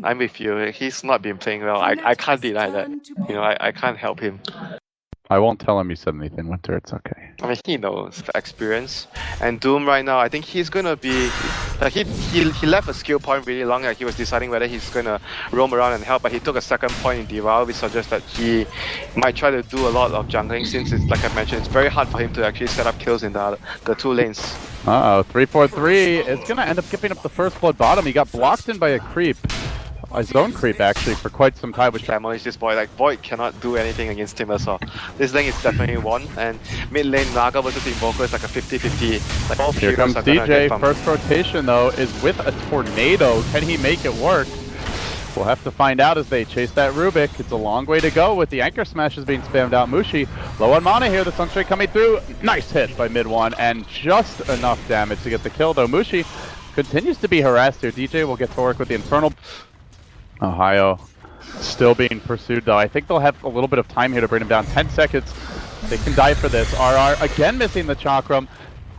I'm with you. He's not been playing well. I can't deny that. You know, I can't help him. I won't tell him you said anything, Winter. It's okay. I mean, he knows the experience. And Doom right now, I think he's gonna be. He left a skill point really long. Like he was deciding whether he's gonna roam around and help, but he took a second point in Devour, which suggests that he might try to do a lot of jungling. Since it's like I mentioned, it's very hard for him to actually set up kills in the two lanes. 3-4-3 is gonna end up giving up the first blood bottom. He got blocked in by a creep. A zone creep actually for quite some time. Which demolish this boy. Like Void cannot do anything against him as well. This lane is definitely won, and mid lane Naga versus Invoker is like a 50-50. Like all here comes DJ. First rotation though is with a tornado. Can he make it work? We'll have to find out as they chase that Rubik. It's a long way to go with the anchor smashes being spammed out. Mushi low on mana here. The Sunstrike coming through. Nice hit by MidOne and just enough damage to get the kill though. Mushi continues to be harassed here. DJ will get to work with the Infernal. Ohaiyo still being pursued though. I think they'll have a little bit of time here to bring him down. 10 seconds. They can die for this. RR again missing the chakram.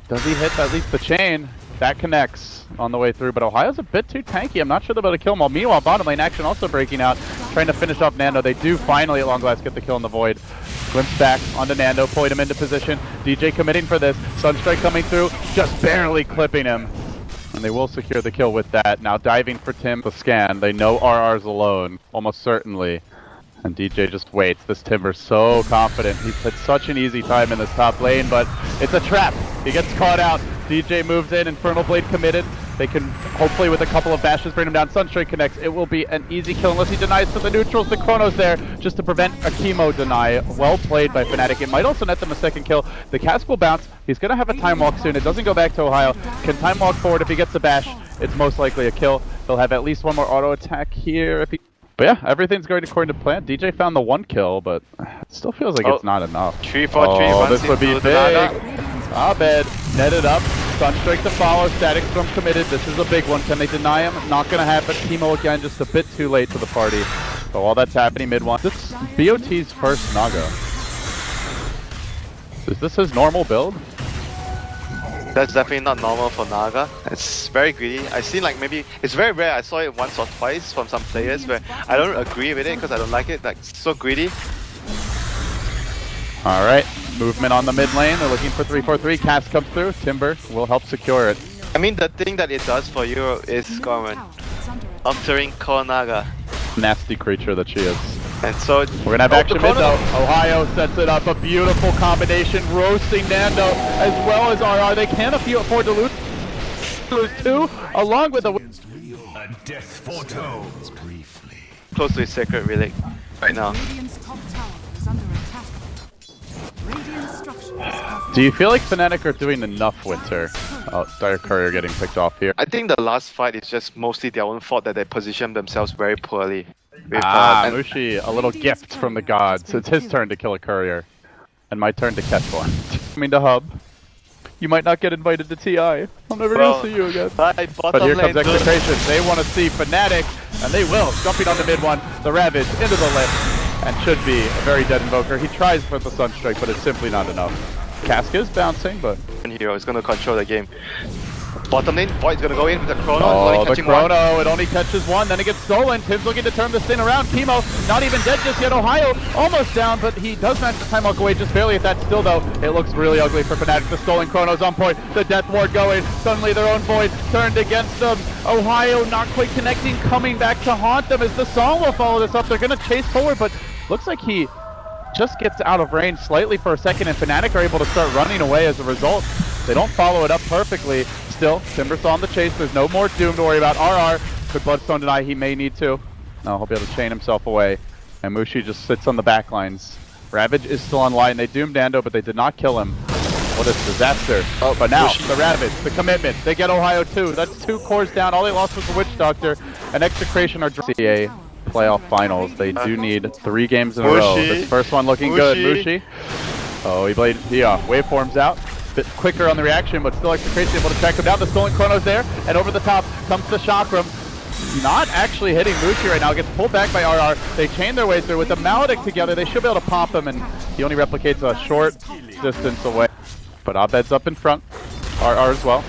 Does he hit at least the chain? That connects on the way through, but Ohio's a bit too tanky. I'm not sure they're able to kill him all. Meanwhile, bottom lane action also breaking out, trying to finish off Nando. They do finally at long last get the kill in the void. Glimpse back onto Nando, point him into position. DJ committing for this. Sunstrike coming through, just barely clipping him. And they will secure the kill with that. Now diving for Tim, the scan. They know RR's alone, almost certainly. And DJ just waits. This Timber's so confident. He's had such an easy time in this top lane, but it's a trap. He gets caught out. DJ moves in, Infernal Blade committed. They can hopefully with a couple of bashes bring him down. Sunstrike connects. It will be an easy kill unless he denies to the neutrals. The Chrono's there just to prevent a chemo deny. Well played by Fnatic. It might also net them a second kill. The cask will bounce. He's going to have a time walk soon. It doesn't go back to Ohaiyo. Can time walk forward. If he gets a bash, it's most likely a kill. He'll have at least one more auto attack here. If he... But yeah, everything's going according to plan. DJ found the one kill, but it still feels like it's not enough. 3-4-3. Oh, this would be big. Abed netted up. Sunstrike to follow. Static Storm committed. This is a big one. Can they deny him? Not going to happen. Chemo again, just a bit too late to the party. So while that's happening, MidOne. This is BOT's first Naga. Is this his normal build? That's definitely not normal for Naga. It's very greedy. I've seen like maybe, it's very rare. I saw it once or twice from some players where I don't agree with it because I don't like it. Like, it's so greedy. Alright, movement on the mid lane. They're looking for 3-4-3. Cast comes through. Timber will help secure it. I mean, the thing that it does for you is altering core Naga. Nasty creature that she is. And so we're gonna have action mid though. Ohaiyo sets it up. A beautiful combination, roasting Nando as well as RR. They can't afford to lose two, along with a death foretold. Close to his sacred relic right now. Do you feel like Fnatic are doing enough, Winter? Oh, Dire Courier getting picked off here. I think the last fight is just mostly their own fault that they positioned themselves very poorly. With, Mushi, a little gift from the gods. It's his turn to kill a courier. And my turn to catch one. I mean, the hub. You might not get invited to TI. I'm never gonna see you again. But here comes Execration. They want to see Fnatic, and they will. Jumping on the MidOne, the Ravage into the lift, and should be a very dead Invoker. He tries for the Sunstrike, but it's simply not enough. Cask is bouncing, but... Hero is gonna control the game. Bottom lane, Void's gonna go in with the Chrono. Oh, the Chrono, it only catches one, then it gets stolen. Tim's looking to turn this thing around. Chemo, not even dead just yet. Ohaiyo almost down, but he does manage to time walk away just barely at that still though. It looks really ugly for Fnatic. The stolen Chrono's on point. The Death Ward going. Suddenly their own Void turned against them. Ohaiyo not quite connecting, coming back to haunt them as the song will follow this up. They're gonna chase forward, but looks like he just gets out of range slightly for a second, and Fnatic are able to start running away as a result. They don't follow it up perfectly. Still, Timber's on the chase. There's no more Doom to worry about. RR could Bloodstone deny. He may need to. No, he'll be able to chain himself away. And Mushi just sits on the back lines. Ravage is still online. They doomed Nando, but they did not kill him. What a disaster. Oh, but now, Mushi. The Ravage, the commitment. They get Ohaiyo too. That's 2 cores down. All they lost was the Witch Doctor. And Execration are CA playoff finals. They do need 3 games in a row. This first one looking good. Mushi. Oh, he waveforms out. Bit quicker on the reaction, but still Execration able to track him down. The stolen Chrono's there, and over the top comes the Chakram. Not actually hitting Mushi right now. Gets pulled back by RR. They chain their way through with the Maledict together. They should be able to pop him, and he only replicates a short distance away. But Abed's up in front. RR as well.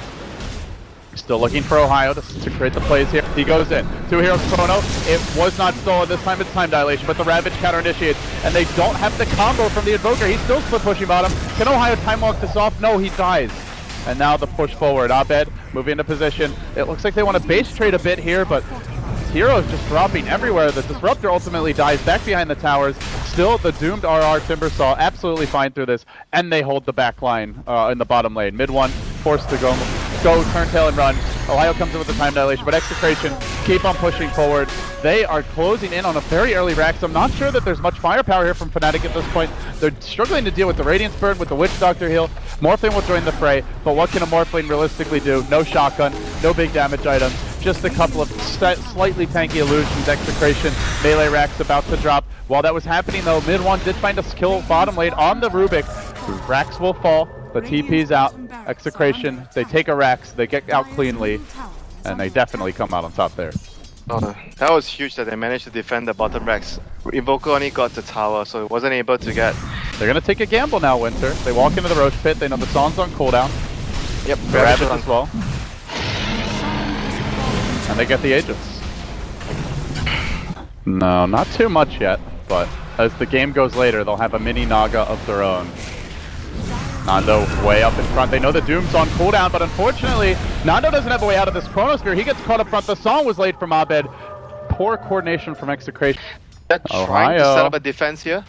Still looking for Ohaiyo to create the plays here. He goes in. 2 heroes chrono. It was not stolen. This time it's time dilation, but the Ravage counter initiates, and they don't have the combo from the Invoker. He's still split pushing bottom. Can Ohaiyo time walk this off? No, he dies. And now the push forward. Abed moving into position. It looks like they want to base trade a bit here, but heroes just dropping everywhere. The Disruptor ultimately dies back behind the towers. Still, the doomed RR Timbersaw absolutely fine through this, and they hold the back line in the bottom lane. MidOne forced to go, turn tail and run. Ohaiyo comes in with the time dilation, but Execration keep on pushing forward. They are closing in on a very early Rax. I'm not sure that there's much firepower here from Fnatic at this point. They're struggling to deal with the Radiance Burn, with the Witch Doctor heal. Morphling will join the fray, but what can a Morphling realistically do? No shotgun, no big damage items, just a couple of slightly tanky illusions. Execration, melee Rax about to drop. While that was happening though, MidOne did find a skill bottom lane on the Rubik. Rax will fall, the TP's out. Execration, they take a Rax, they get out cleanly, and they definitely come out on top there. That was huge that they managed to defend the bottom racks. Invoker only got the tower, so it wasn't able to get... They're gonna take a gamble now, Winter. They walk into the Roach Pit, they know the song's on cooldown. Yep, the Ravage as well. And they get the Aegis. No, not too much yet, but as the game goes later, they'll have a mini Naga of their own. Nando way up in front. They know the Doom's on cooldown, but unfortunately, Nando doesn't have a way out of this Chronosphere. He gets caught up front. The song was late from Abed. Poor coordination from Execration. They're trying to set up a defense here.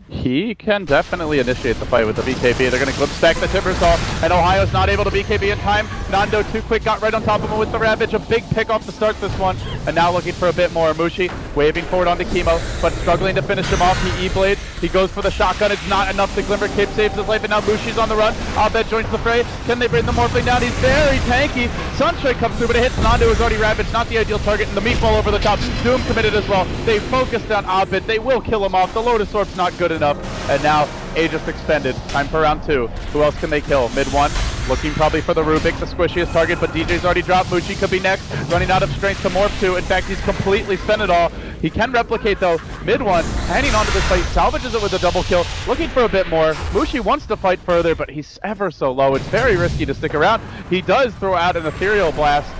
He can definitely initiate the fight with the BKB. They're going to clip stack the Timbersaw, and Ohio's not able to BKB in time. Nando too quick, got right on top of him with the Ravage. A big pick off to start this one, and now looking for a bit more. Mushi waving forward onto Chemo, but struggling to finish him off. He E-blade, he goes for the shotgun. It's not enough. The Glimmer Cape saves his life, and now Mushi's on the run. Abed joins the fray. Can they bring the Morphling down? He's very tanky. Sunstrike comes through, but it hits Nando, who's already Ravaged. Not the ideal target, and the meatball over the top. Doom committed as well. They focused on Abed. They will kill him off. The Lotus Orb's not good enough, and now Aegis extended. Time for round 2. Who else can they kill? MidOne looking probably for the Rubik, the squishiest target, but DJ's already dropped. Mushi could be next, running out of strength to morph to. In fact, he's completely spent it all. He can replicate though. MidOne hanging on to this fight, salvages it with a double kill, looking for a bit more. Mushi wants to fight further, but he's ever so low. It's very risky to stick around. He does throw out an Ethereal Blast,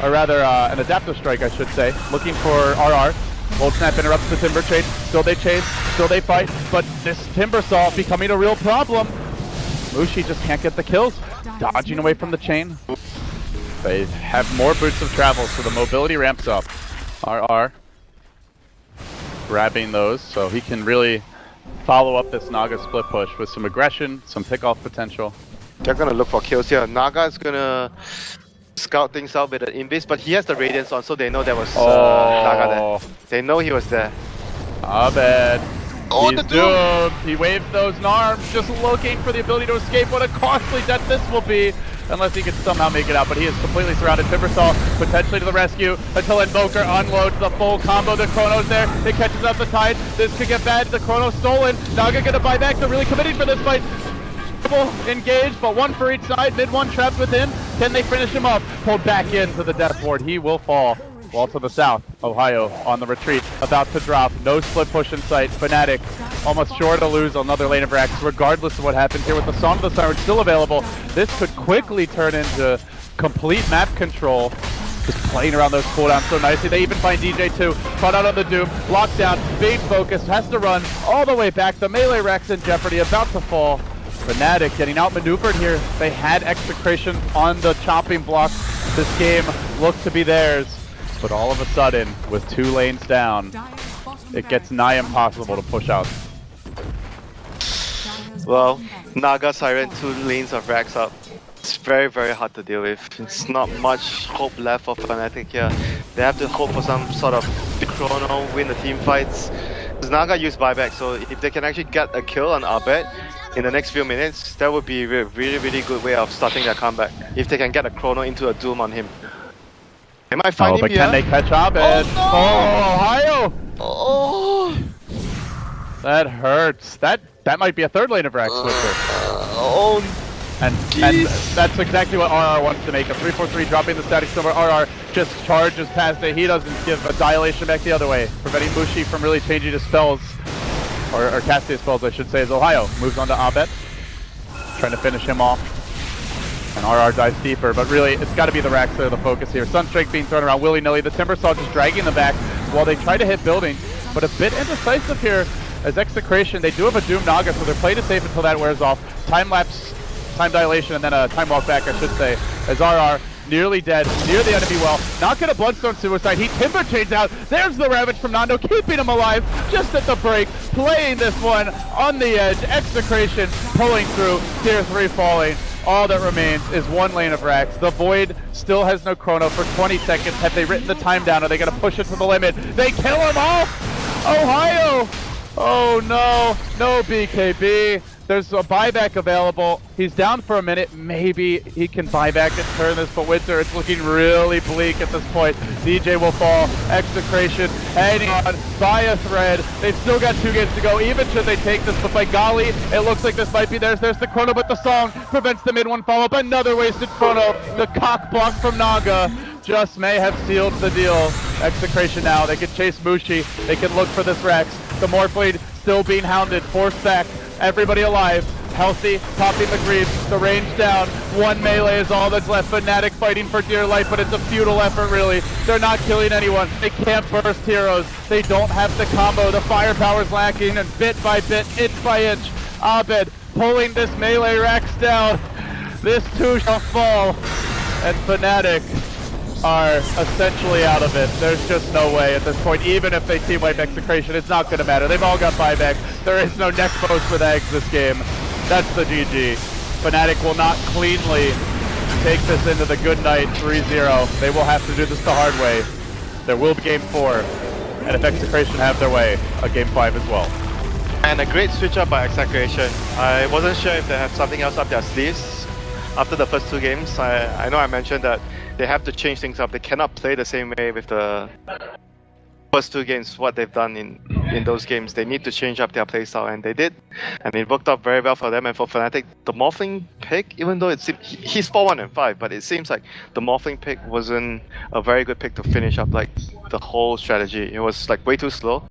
or rather an Adaptive Strike, I should say, looking for RR. Cold Snap interrupts the Timber chase. Still they chase, still they fight, but this Timbersaw becoming a real problem. Mushi just can't get the kills. Dodging away from the chain. They have more boots of travel, so the mobility ramps up. RR grabbing those, so he can really follow up this Naga split push with some aggression, some pick-off potential. They're gonna look for kills here. Naga's gonna scout things out with the invis, but he has the Radiance on, so they know there was Naga there. They know he was there. Abed. Oh, He's doomed. He waved those arms, just looking for the ability to escape. What a costly death this will be, unless he can somehow make it out. But he is completely surrounded. Timbersaw potentially to the rescue until Invoker unloads the full combo. The Chrono's there. It catches up the tide. This could get bad. The Chrono's stolen. Naga gonna buy back. They're really committing for this fight. Engaged, but one for each side. MidOne trapped within. Can they finish him up? Pulled back into the death ward. He will fall. Wall to the south. Ohaiyo on the retreat, about to drop. No split push in sight. Fnatic almost sure to lose another lane of Rax, regardless of what happens here with the Song of the Siren still available. This could quickly turn into complete map control. Just playing around those cooldowns so nicely. They even find DJ too. Caught out on the Doom. Lockdown. Bait focus. Has to run all the way back. The melee Rax in jeopardy. About to fall. Fnatic getting outmaneuvered here. They had Execration on the chopping block. This game looked to be theirs. But all of a sudden, with 2 lanes down, it gets nigh impossible to push out. Well, Naga Siren, 2 lanes of racks up. It's very, very hard to deal with. It's not much hope left for Fnatic here. They have to hope for some sort of chrono, win the team fights. Because Naga used buyback, so if they can actually get a kill on Abed in the next few minutes, that would be a really, really good way of starting their comeback. If they can get a chrono into a Doom on him. They might find him but here. Can they catch Abed? Oh, Ohaiyo! Oh! That hurts. That might be a 3rd lane of Rax Switcher. And that's exactly what RR wants to make. A 3-4-3 dropping the static silver. RR just charges past it. He doesn't give a dilation back the other way, preventing Mushi from really changing his spells. Or casting his spells, I should say, as Ohaiyo moves on to Abed. Trying to finish him off. And RR dives deeper, but really, it's got to be the racks that are the focus here. Sunstrike being thrown around willy-nilly. The Timbersaw just dragging them back while they try to hit buildings, but a bit indecisive here as Execration. They do have a Doom Naga, so they're playing it safe until that wears off. Time-lapse, time dilation, and then a time walk back, I should say, as RR nearly dead, near the enemy well. Not gonna Bloodstone Suicide. He Timber Chains out. There's the Ravage from Nando, keeping him alive just at the break. Playing this one on the edge. Execration pulling through. Tier 3 falling. All that remains is one lane of racks. The Void still has no chrono for 20 seconds. Have they written the time down? Are they gonna push it to the limit? They kill him off! Ohaiyo! Oh no, no BKB. There's a buyback available. He's down for a minute. Maybe he can buy back and turn this, but Winter, it's looking really bleak at this point. DJ will fall. Execration hanging on by a thread. They've still got 2 games to go, even should they take this, but by golly, it looks like this might be theirs. There's the chrono, but the song prevents the MidOne follow-up. Another wasted chrono. The cock block from Naga just may have sealed the deal. Execration now. They can chase Mushi. They can look for this Rex. The Morphblade still being hounded. Forced back. Everybody alive, healthy, popping the Greaves, the range down, 1 melee is all that's left. Fnatic fighting for dear life, but it's a futile effort really. They're not killing anyone, they can't burst heroes, they don't have the combo, the firepower's lacking, and bit by bit, inch by inch, Abed pulling this melee Rex down. This too shall fall, and Fnatic are essentially out of it. There's just no way at this point. Even if they team wipe Execration, it's not going to matter. They've all got buyback. There is no neck post for the eggs this game. That's the GG. Fnatic will not cleanly take this into the good night 3-0. They will have to do this the hard way. There will be game 4. And if Execration have their way, a game 5 as well. And a great switch up by Execration. I wasn't sure if they have something else up their sleeves after the first 2 games. I know I mentioned that they have to change things up. They cannot play the same way with the first 2 games, what they've done in those games. They need to change up their playstyle, and they did. And it worked out very well for them and for Fnatic. The Morphling pick, even though he's 4-1-5, but it seems like the Morphling pick wasn't a very good pick to finish up like the whole strategy. It was like way too slow.